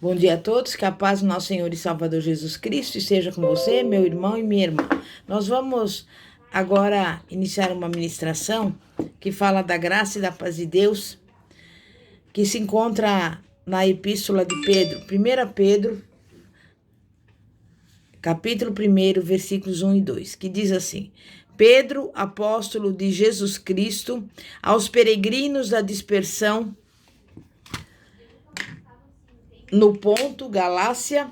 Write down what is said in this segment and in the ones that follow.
Bom dia a todos, que a paz do nosso Senhor e Salvador Jesus Cristo esteja com você, meu irmão e minha irmã. Nós vamos agora iniciar uma ministração que fala da graça e da paz de Deus, que se encontra na epístola de Pedro, 1 Pedro, capítulo 1, versículos 1 e 2, que diz assim: Pedro, apóstolo de Jesus Cristo, aos peregrinos da dispersão no Ponto, Galácia,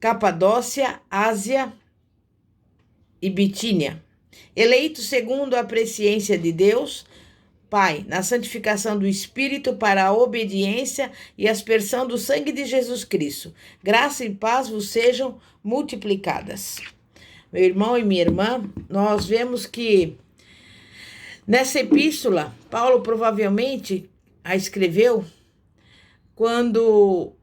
Capadócia, Ásia e Bitínia, eleitos segundo a presciência de Deus, Pai, na santificação do Espírito para a obediência e aspersão do sangue de Jesus Cristo. Graça e paz vos sejam multiplicadas. Meu irmão e minha irmã, nós vemos que nessa epístola, Paulo provavelmente a escreveu quando,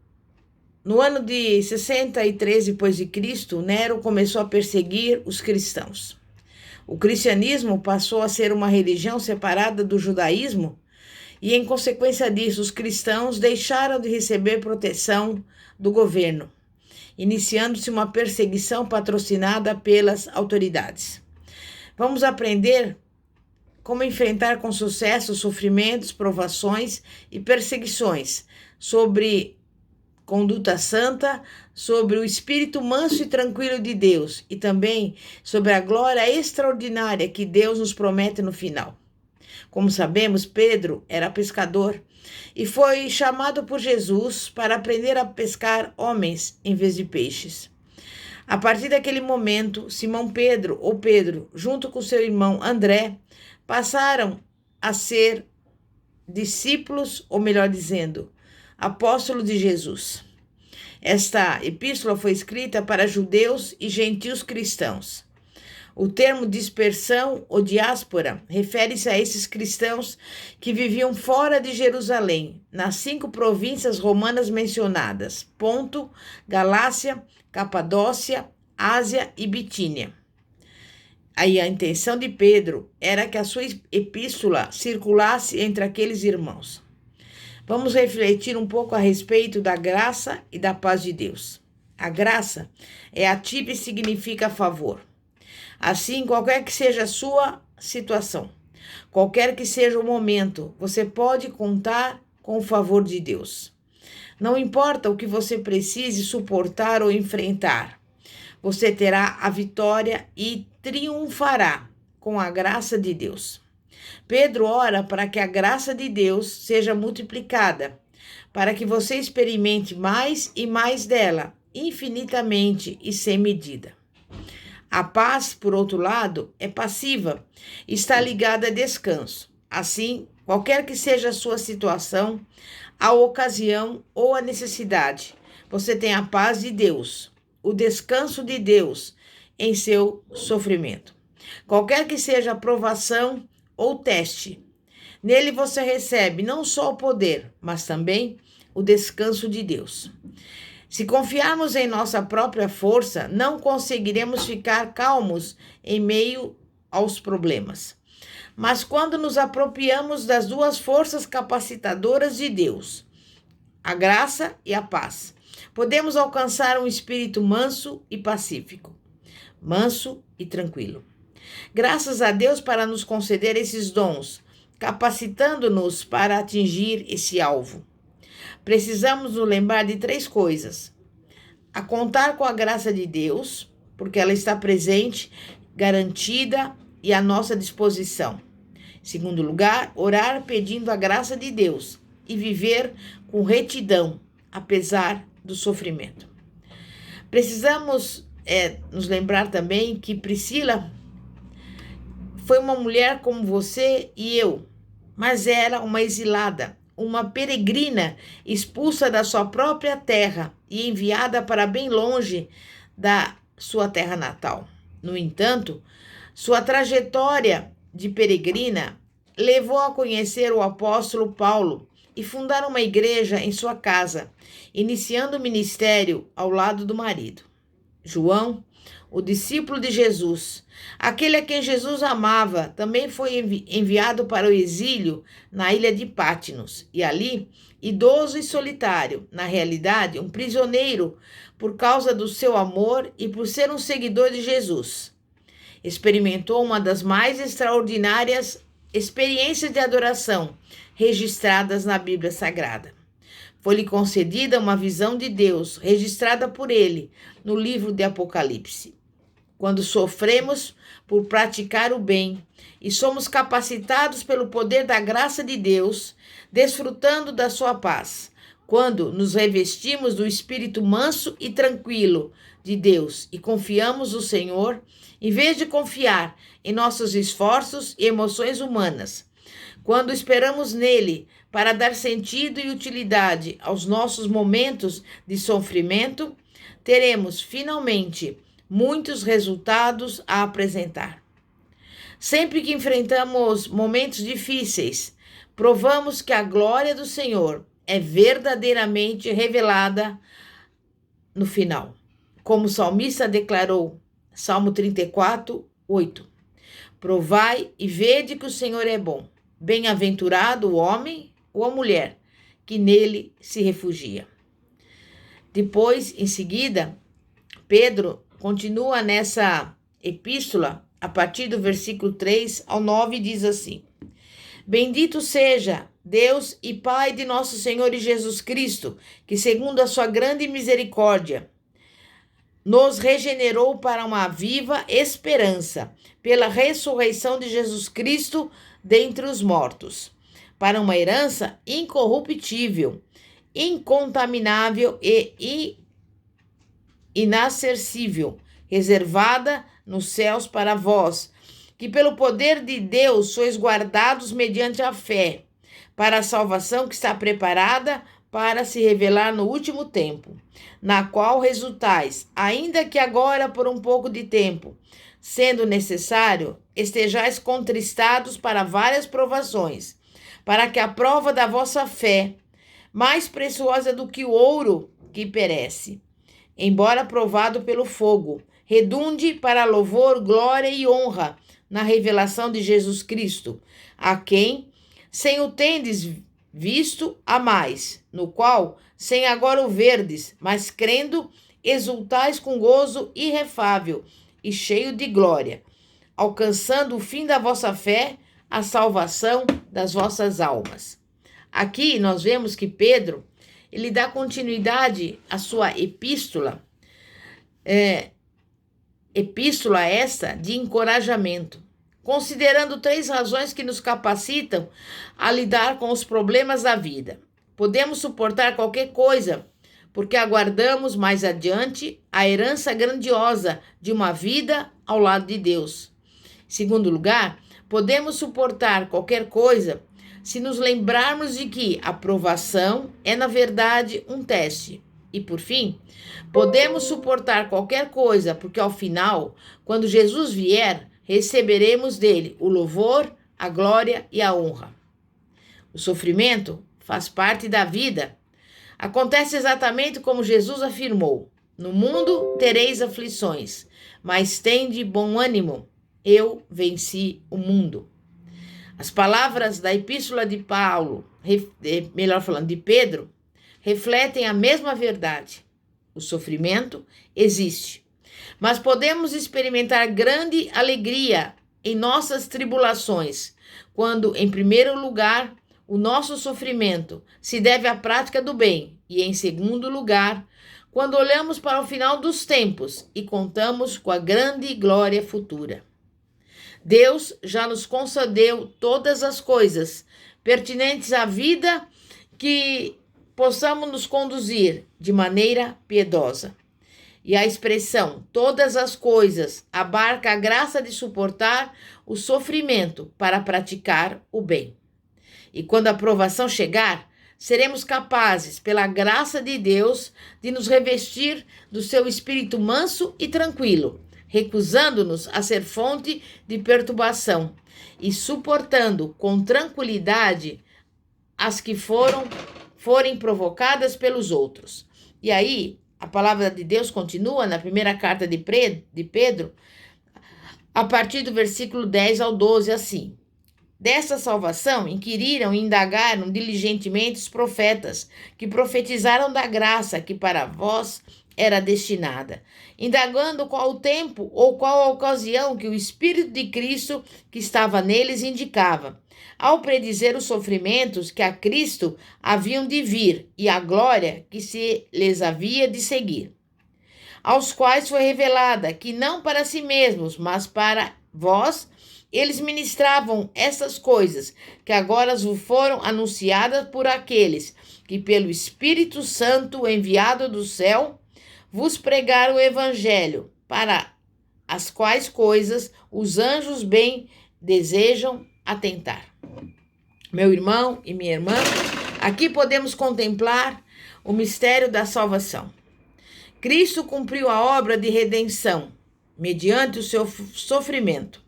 no ano de 63 depois de Cristo, Nero começou a perseguir os cristãos. O cristianismo passou a ser uma religião separada do judaísmo e, em consequência disso, os cristãos deixaram de receber proteção do governo, iniciando-se uma perseguição patrocinada pelas autoridades. Vamos aprender como enfrentar com sucesso sofrimentos, provações e perseguições, sobre conduta santa, sobre o espírito manso e tranquilo de Deus e também sobre a glória extraordinária que Deus nos promete no final. Como sabemos, Pedro era pescador e foi chamado por Jesus para aprender a pescar homens em vez de peixes. A partir daquele momento, Simão Pedro, ou Pedro, junto com seu irmão André, passaram a ser discípulos, ou melhor dizendo, apóstolo de Jesus. Esta epístola foi escrita para judeus e gentios cristãos. O termo dispersão ou diáspora refere-se a esses cristãos que viviam fora de Jerusalém, nas 5 províncias romanas mencionadas: Ponto, Galácia, Capadócia, Ásia e Bitínia. Aí a intenção de Pedro era que a sua epístola circulasse entre aqueles irmãos. Vamos refletir um pouco a respeito da graça e da paz de Deus. A graça é ativa e significa favor. Assim, qualquer que seja a sua situação, qualquer que seja o momento, você pode contar com o favor de Deus. Não importa o que você precise suportar ou enfrentar, você terá a vitória e triunfará com a graça de Deus. Pedro ora para que a graça de Deus seja multiplicada, para que você experimente mais e mais dela, infinitamente e sem medida. A paz, por outro lado, é passiva, está ligada a descanso. Assim, qualquer que seja a sua situação, a ocasião ou a necessidade, você tem a paz de Deus, o descanso de Deus em seu sofrimento. Qualquer que seja a provação ou teste, nele você recebe não só o poder, mas também o descanso de Deus. Se confiarmos em nossa própria força, não conseguiremos ficar calmos em meio aos problemas. Mas quando nos apropriamos das duas forças capacitadoras de Deus, a graça e a paz, podemos alcançar um espírito manso e pacífico, manso e tranquilo. Graças a Deus para nos conceder esses dons, capacitando-nos para atingir esse alvo. Precisamos nos lembrar de 3 coisas: a contar com a graça de Deus, porque ela está presente, garantida e à nossa disposição. Em segundo lugar, orar pedindo a graça de Deus e viver com retidão, apesar do sofrimento. Precisamos nos lembrar também que Priscila foi uma mulher como você e eu, mas era uma exilada, uma peregrina expulsa da sua própria terra e enviada para bem longe da sua terra natal. No entanto, sua trajetória de peregrina levou a conhecer o apóstolo Paulo e fundar uma igreja em sua casa, iniciando o ministério ao lado do marido. João, o discípulo de Jesus, aquele a quem Jesus amava, também foi enviado para o exílio na ilha de Patmos, e ali, idoso e solitário, na realidade, um prisioneiro por causa do seu amor e por ser um seguidor de Jesus. Experimentou uma das mais extraordinárias experiências de adoração registradas na Bíblia Sagrada. Foi-lhe concedida uma visão de Deus, registrada por ele no livro de Apocalipse. Quando sofremos por praticar o bem e somos capacitados pelo poder da graça de Deus, desfrutando da sua paz, quando nos revestimos do espírito manso e tranquilo de Deus e confiamos no Senhor, em vez de confiar em nossos esforços e emoções humanas, quando esperamos nele para dar sentido e utilidade aos nossos momentos de sofrimento, teremos finalmente muitos resultados a apresentar. Sempre que enfrentamos momentos difíceis, provamos que a glória do Senhor é verdadeiramente revelada no final. Como o salmista declarou, Salmo 34, 8. Provai e vede que o Senhor é bom. Bem-aventurado o homem ou a mulher que nele se refugia. Depois, em seguida, Pedro continua nessa epístola, a partir do versículo 3 ao 9, diz assim: Bendito seja Deus e Pai de nosso Senhor Jesus Cristo, que segundo a sua grande misericórdia, nos regenerou para uma viva esperança, pela ressurreição de Jesus Cristo dentre os mortos, para uma herança incorruptível, incontaminável e inacessível, reservada nos céus para vós, que pelo poder de Deus sois guardados mediante a fé, para a salvação que está preparada para se revelar no último tempo, na qual resultais, ainda que agora por um pouco de tempo, sendo necessário, estejais contristados para várias provações, para que a prova da vossa fé, mais preciosa do que o ouro que perece, embora provado pelo fogo, redunde para louvor, glória e honra na revelação de Jesus Cristo, a quem, sem o tendes visto, amais, no qual, sem agora o verdes, mas crendo, exultais com gozo irrefável e cheio de glória, alcançando o fim da vossa fé, a salvação das vossas almas. Aqui nós vemos que Pedro, ele dá continuidade à sua epístola, epístola esta de encorajamento, considerando 3 razões que nos capacitam a lidar com os problemas da vida. Podemos suportar qualquer coisa, porque aguardamos mais adiante a herança grandiosa de uma vida ao lado de Deus. Em segundo lugar, podemos suportar qualquer coisa se nos lembrarmos de que a provação é, na verdade, um teste. E, por fim, podemos suportar qualquer coisa, porque ao final, quando Jesus vier, receberemos dele o louvor, a glória e a honra. O sofrimento faz parte da vida. Acontece exatamente como Jesus afirmou: no mundo tereis aflições, mas tende bom ânimo, eu venci o mundo. As palavras da epístola de Paulo, melhor falando, de Pedro, refletem a mesma verdade. O sofrimento existe, mas podemos experimentar grande alegria em nossas tribulações, quando, em primeiro lugar, o nosso sofrimento se deve à prática do bem, e, em segundo lugar, quando olhamos para o final dos tempos e contamos com a grande glória futura. Deus já nos concedeu todas as coisas pertinentes à vida que possamos nos conduzir de maneira piedosa. E a expressão todas as coisas abarca a graça de suportar o sofrimento para praticar o bem. E quando a provação chegar, seremos capazes, pela graça de Deus, de nos revestir do seu espírito manso e tranquilo, recusando-nos a ser fonte de perturbação e suportando com tranquilidade as que forem provocadas pelos outros. E aí, a palavra de Deus continua na primeira carta de Pedro, a partir do versículo 10 ao 12, assim. Desta salvação inquiriram e indagaram diligentemente os profetas, que profetizaram da graça que para vós era destinada, indagando qual o tempo ou qual a ocasião que o Espírito de Cristo que estava neles indicava, ao predizer os sofrimentos que a Cristo haviam de vir e a glória que se lhes havia de seguir, aos quais foi revelada que não para si mesmos, mas para vós, eles ministravam essas coisas, que agora vos foram anunciadas por aqueles que, pelo Espírito Santo enviado do céu, vos pregaram o Evangelho, para as quais coisas os anjos bem desejam atentar. Meu irmão e minha irmã, aqui podemos contemplar o mistério da salvação. Cristo cumpriu a obra de redenção, mediante o seu sofrimento,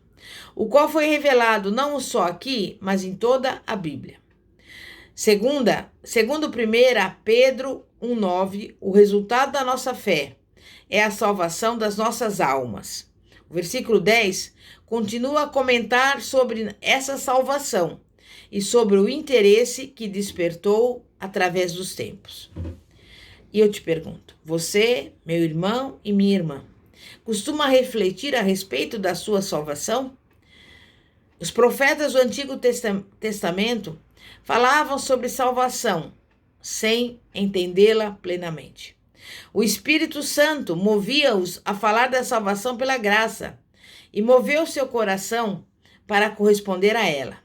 o qual foi revelado não só aqui, mas em toda a Bíblia. Segundo 1 Pedro 1,9, o resultado da nossa fé é a salvação das nossas almas. O versículo 10 continua a comentar sobre essa salvação e sobre o interesse que despertou através dos tempos. E eu te pergunto, você, meu irmão e minha irmã, costuma refletir a respeito da sua salvação? Os profetas do Antigo Testamento falavam sobre salvação, sem entendê-la plenamente. O Espírito Santo movia-os a falar da salvação pela graça e moveu seu coração para corresponder a ela.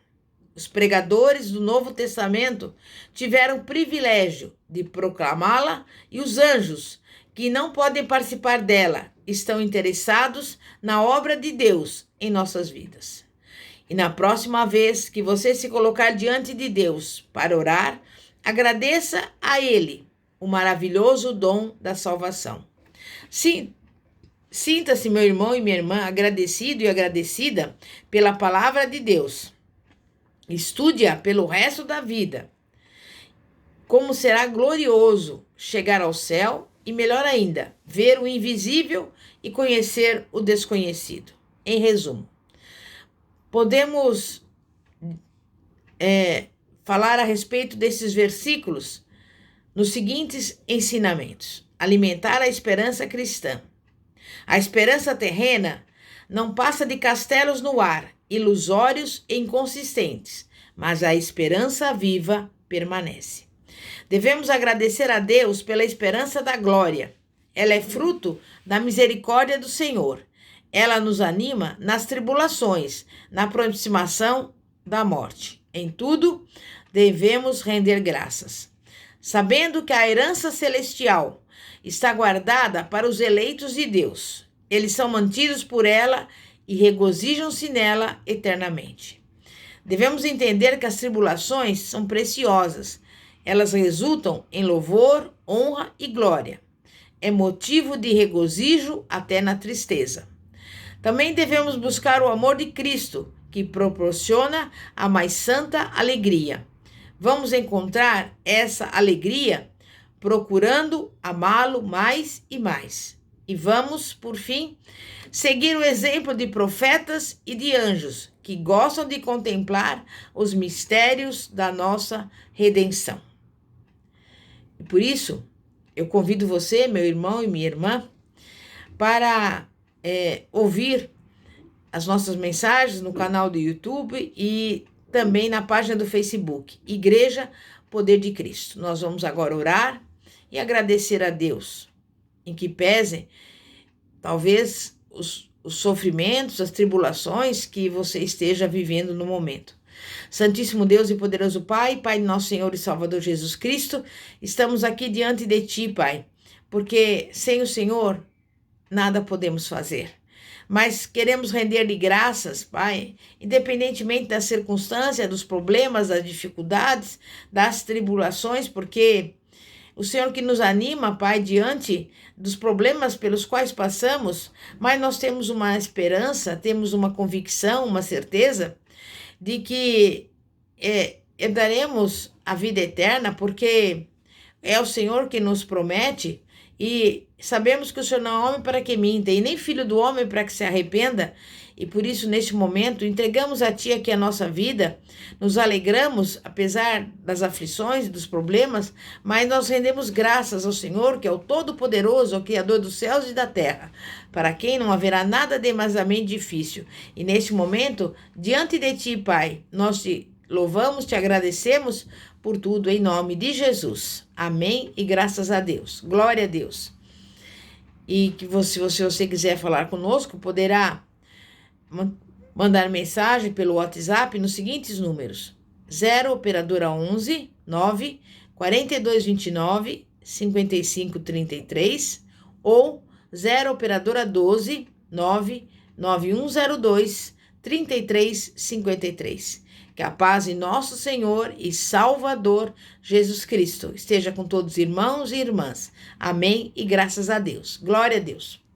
Os pregadores do Novo Testamento tiveram o privilégio de proclamá-la e os anjos, que não podem participar dela, estão interessados na obra de Deus em nossas vidas. E na próxima vez que você se colocar diante de Deus para orar, agradeça a Ele o maravilhoso dom da salvação. Sinta-se, meu irmão e minha irmã, agradecido e agradecida pela palavra de Deus. Estude-a pelo resto da vida. Como será glorioso chegar ao céu e, melhor ainda, ver o invisível e conhecer o desconhecido. Em resumo, podemos falar a respeito desses versículos nos seguintes ensinamentos. Alimentar a esperança cristã. A esperança terrena não passa de castelos no ar, ilusórios e inconsistentes, mas a esperança viva permanece. Devemos agradecer a Deus pela esperança da glória. Ela é fruto da misericórdia do Senhor. Ela nos anima nas tribulações, na aproximação da morte. Em tudo, devemos render graças, sabendo que a herança celestial está guardada para os eleitos de Deus. Eles são mantidos por ela e regozijam-se nela eternamente. Devemos entender que as tribulações são preciosas. Elas resultam em louvor, honra e glória. É motivo de regozijo até na tristeza. Também devemos buscar o amor de Cristo, que proporciona a mais santa alegria. Vamos encontrar essa alegria procurando amá-lo mais e mais. E vamos, por fim, seguir o exemplo de profetas e de anjos que gostam de contemplar os mistérios da nossa redenção. E por isso, eu convido você, meu irmão e minha irmã, para ouvir as nossas mensagens no canal do YouTube e também na página do Facebook, Igreja Poder de Cristo. Nós vamos agora orar e agradecer a Deus, em que pesem, talvez, os sofrimentos, as tribulações que você esteja vivendo no momento. Santíssimo Deus e poderoso Pai, Pai de nosso Senhor e Salvador Jesus Cristo, estamos aqui diante de Ti, Pai, porque sem o Senhor nada podemos fazer. Mas queremos render-lhe graças, Pai, independentemente da circunstância, dos problemas, das dificuldades, das tribulações, porque o Senhor que nos anima, Pai, diante dos problemas pelos quais passamos, mas nós temos uma esperança, temos uma convicção, uma certeza de que herdaremos a vida eterna, porque é o Senhor que nos promete, e sabemos que o Senhor não é homem para que minta, e nem filho do homem para que se arrependa, e por isso, neste momento, entregamos a Ti aqui a nossa vida, nos alegramos, apesar das aflições e dos problemas, mas nós rendemos graças ao Senhor, que é o Todo-Poderoso, o Criador dos céus e da terra, para quem não haverá nada demasiadamente difícil. E neste momento, diante de Ti, Pai, nós Te louvamos, Te agradecemos por tudo, em nome de Jesus. Amém e graças a Deus. Glória a Deus. E que se você quiser falar conosco, poderá mandar mensagem pelo WhatsApp nos seguintes números: 0 operadora 11 9 4229 5533 ou 0 operadora 12 9 9102 3353. Que a paz de nosso Senhor e Salvador Jesus Cristo esteja com todos os irmãos e irmãs. Amém e graças a Deus. Glória a Deus.